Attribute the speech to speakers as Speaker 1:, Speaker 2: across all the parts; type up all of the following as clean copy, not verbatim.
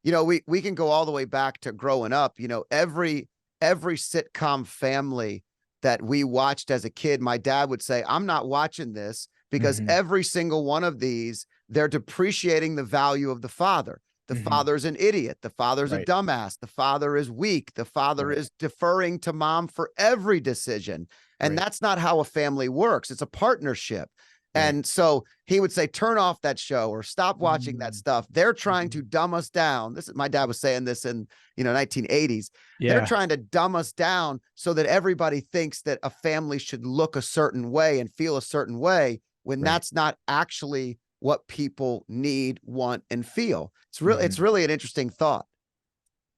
Speaker 1: We can go all the way back to growing up. Every sitcom family that we watched as a kid, my dad would say, I'm not watching this because
Speaker 2: Hmm.
Speaker 1: every single one of these, they're depreciating the value of the father. The
Speaker 2: Hmm.
Speaker 1: father's an idiot. The father's a
Speaker 2: Right.
Speaker 1: dumbass. The father is weak. The father
Speaker 2: Right.
Speaker 1: is deferring to mom for every decision. And
Speaker 2: Right.
Speaker 1: that's not how a family works. It's a partnership.
Speaker 2: Right.
Speaker 1: And so he would say, turn off that show or stop watching that
Speaker 2: Mm-hmm.
Speaker 1: stuff. They're trying
Speaker 2: Mm-hmm.
Speaker 1: to dumb us down. This is my dad was saying this in, 1980s. They're
Speaker 2: Yeah.
Speaker 1: trying to dumb us down so that everybody thinks that a family should look a certain way and feel a certain way when
Speaker 2: Right.
Speaker 1: that's not actually what people need, want, and feel. It's
Speaker 2: Hmm.
Speaker 1: really an interesting thought.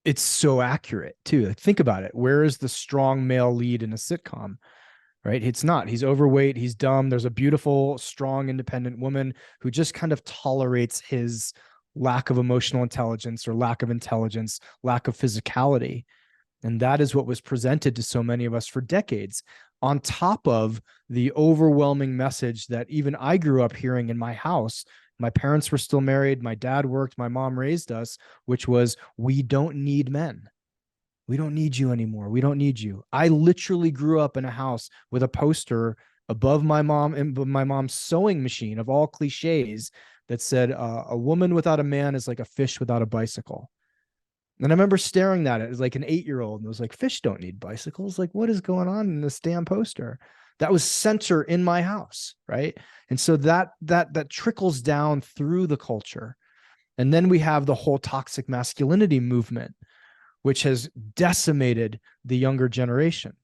Speaker 2: It's so accurate too. Like, think about it. Where is the strong male lead in a sitcom? Right? It's not. He's overweight. He's dumb. There's a beautiful, strong, independent woman who just kind of tolerates his lack of emotional intelligence or lack of intelligence, lack of physicality. And that is what was presented to so many of us for decades, on top of the overwhelming message that even I grew up hearing in my house. My parents were still married. My dad worked. My mom raised us, which was, we don't need men. We don't need you anymore. We don't need you. I literally grew up in a house with a poster above my mom and my mom's sewing machine of all cliches that said, a woman without a man is like a fish without a bicycle. And I remember staring at it as like an 8-year-old and was like, fish don't need bicycles. Like, what is going on in this damn poster? That was center in my house, right? And so that trickles down through the culture. And then we have the whole toxic masculinity movement, which has decimated the younger generation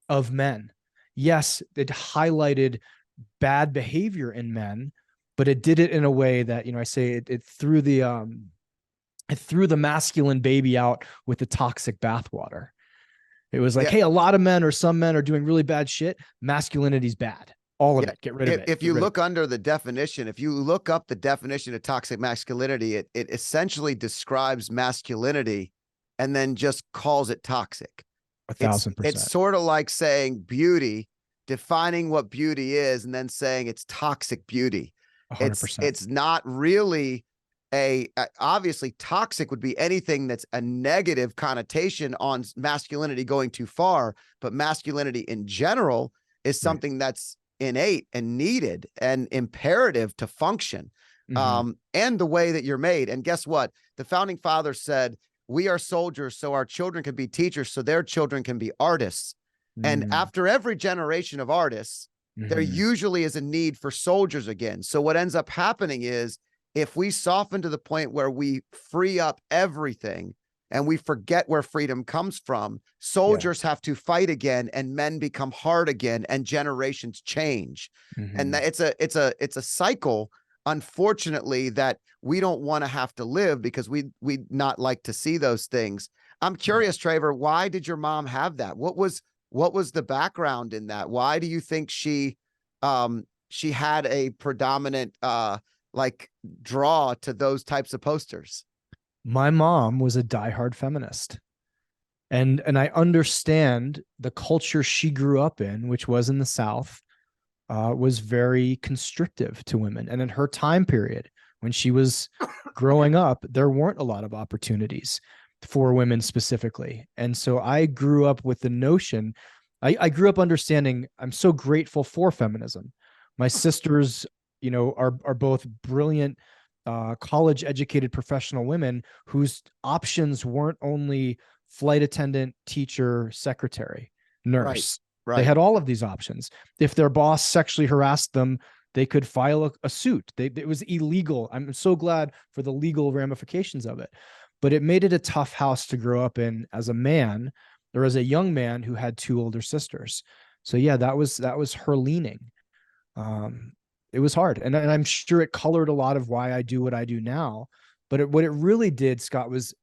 Speaker 2: of men. Yes, it highlighted bad behavior in men, but it did it in a way that, I say it threw the masculine baby out with the toxic bathwater. It was like,
Speaker 1: Yeah.
Speaker 2: hey, a lot of men or some men are doing really bad shit. Masculinity's bad. All of
Speaker 1: Yeah.
Speaker 2: it. Get rid of it.
Speaker 1: If
Speaker 2: Get
Speaker 1: you
Speaker 2: rid of
Speaker 1: look under the definition, if you look up the definition of toxic masculinity, it essentially describes masculinity and then just calls it toxic.
Speaker 2: it. A
Speaker 1: It's
Speaker 2: thousand
Speaker 1: it's
Speaker 2: percent.
Speaker 1: sort of like saying beauty, defining what beauty is, and then saying it's toxic beauty.
Speaker 2: A hundred
Speaker 1: It's
Speaker 2: percent.
Speaker 1: it's not really obviously toxic would be anything that's a negative connotation on masculinity going too far, but masculinity in general is
Speaker 2: Right.
Speaker 1: something that's innate and needed and imperative to function.
Speaker 2: Mm-hmm.
Speaker 1: And the way that you're made. And guess what? The founding fathers said, we are soldiers so our children can be teachers, so their children can be artists. And
Speaker 2: Mm-hmm.
Speaker 1: after every generation of artists, there
Speaker 2: Mm-hmm.
Speaker 1: usually is a need for soldiers again. So what ends up happening is, if we soften to the point where we free up everything and we forget where freedom comes from,
Speaker 2: Yeah.
Speaker 1: soldiers have to fight again and men become hard again and generations change. And
Speaker 2: Mm-hmm.
Speaker 1: it's a cycle, unfortunately, that we don't want to have to live because we'd not like to see those things. I'm
Speaker 2: Yeah.
Speaker 1: curious, Traver, why did your mom have that? What was the background in that? Why do you think she had a predominant like draw to those types of posters?
Speaker 2: My mom was a diehard feminist. And I understand the culture she grew up in, which was in the South, was very constrictive to women. And in her time period, when she was growing up, there weren't a lot of opportunities for women specifically. And so I grew up with the notion, I grew up understanding, I'm so grateful for feminism. My sisters, are both brilliant, college educated professional women whose options weren't only flight attendant, teacher, secretary,
Speaker 1: Right,
Speaker 2: nurse. They
Speaker 1: right.
Speaker 2: had all of these options. If their boss sexually harassed them, they could file a suit. It was illegal. I'm so glad for the legal ramifications of it. But it made it a tough house to grow up in as a man or as a young man who had two older sisters. So yeah, that was her leaning. Um, it was hard, and I'm sure it colored a lot of why I do what I do now. But what it really did, Scott, was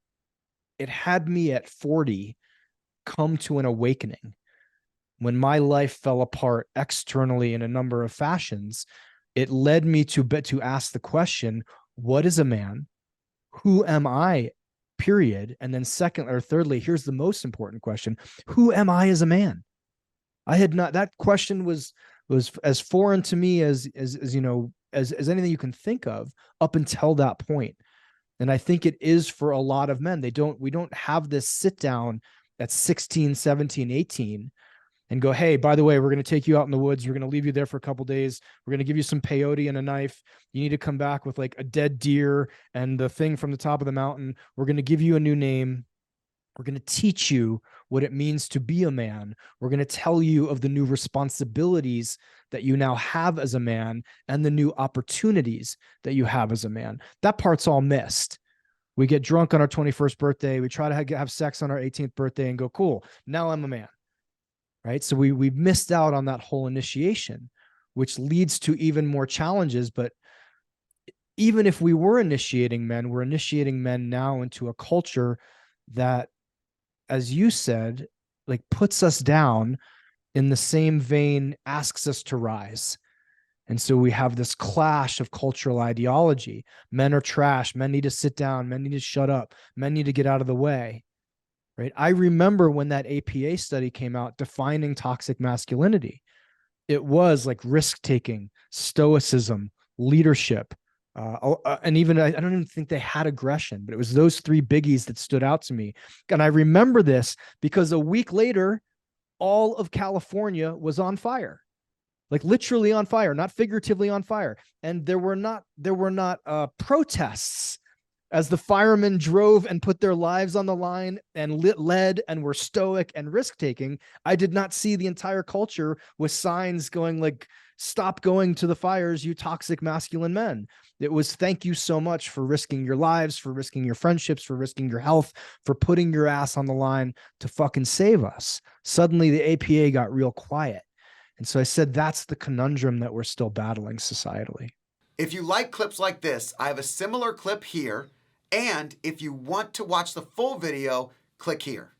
Speaker 2: it had me at 40 come to an awakening when my life fell apart externally in a number of fashions. It led me to ask the question, what is a man? Who am I? Period. And then second or thirdly, here's the most important question. Who am I as a man? I had not, that question was as foreign to me as anything you can think of up until that point. And I think it is for a lot of men. We don't have this sit down at 16, 17, 18 and go, hey, by the way, we're going to take you out in the woods. We're going to leave you there for a couple days. We're going to give you some peyote and a knife. You need to come back with like a dead deer and the thing from the top of the mountain. We're going to give you a new name. We're going to teach you what it means to be a man. We're going to tell you of the new responsibilities that you now have as a man and the new opportunities that you have as a man. That part's all missed. We get drunk on our 21st birthday. We try to have sex on our 18th birthday and go, cool, now I'm a man. Right. So we've missed out on that whole initiation, which leads to even more challenges. But even if we were initiating men, we're initiating men now into a culture that, as you said, like puts us down in the same vein, asks us to rise. And so we have this clash of cultural ideology. Men are trash. Men need to sit down. Men need to shut up. Men need to get out of the way. Right. I remember when that APA study came out defining toxic masculinity. It was like risk taking, stoicism, leadership, and even I don't even think they had aggression, but it was those three biggies that stood out to me. And I remember this because a week later, all of California was on fire, like literally on fire, not figuratively on fire. And there were not protests as the firemen drove and put their lives on the line and led and were stoic and risk taking. I did not see the entire culture with signs going like, stop going to the fires, you toxic masculine men. It was thank you so much for risking your lives, for risking your friendships, for risking your health, for putting your ass on the line to fucking save us. Suddenly the APA got real quiet. And so I said, that's the conundrum that we're still battling societally.
Speaker 1: If you like clips like this, I have a similar clip here. And if you want to watch the full video, click here.